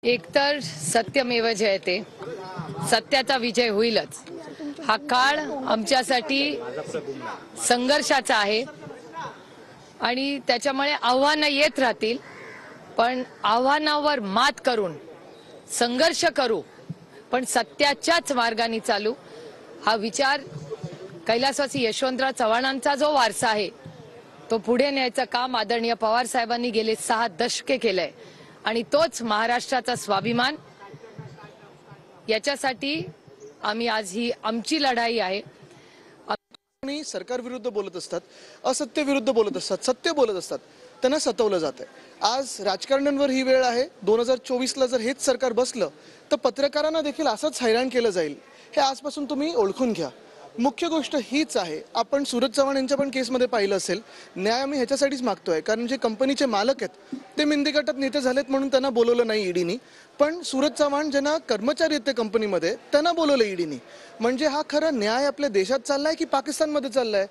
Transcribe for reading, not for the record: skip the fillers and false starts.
एकतर सत्यमेव जयते, सत्याचा विजय होईलच। हा काळ आमच्यासाठी संघर्षाचा आहे आणि त्याच्यामुळे आव्हानं येत राहतील, पण आव्हानावर मात करून संघर्ष करू, पण सत्याच्याच मार्गाने चालू। हा विचार कैलासवासी यशवंतराव चव्हाणांचा जो वारसा आहे तो पुढे न्यायचं काम आदरणीय पवार साहेबांनी गेले 6 दशके केलंय आणि तोच महाराष्ट्राचा स्वाभिमान। याच्यासाठी आम्ही आज ही आमची लढाई आहे। आणि सरकार विरुद्ध बोलत असतात, असत्य विरुद्ध बोलत असतात, सत्य बोलत असतात, त्यांना सतवलं जातंय। आज राजकारण्यांवर ही वेळ आहे। 2024ला जर हेच सरकार बसलं तर पत्रकारांना देखील असंच हैराण केलं जाईल, हे आजपासून तुम्ही ओळखून घ्या। मुख्य गोष्ट हीच आहे, आपण सूरज चव्हाण यांच्या पण केसमध्ये पाहिलं असेल, न्याय आम्ही ह्याच्यासाठीच मागतोय कारण जे कंपनीचे मालक आहेत ते मिंदी गटात नेते झालेत म्हणून त्यांना बोलवलं नाही ईडीनी, पण सूरज चव्हाण ज्यांना कर्मचारी आहेत त्या कंपनीमध्ये त्यांना बोलवलं ईडीनी। म्हणजे हा खरा न्याय आपल्या देशात चाललाय की पाकिस्तानमध्ये चाललाय?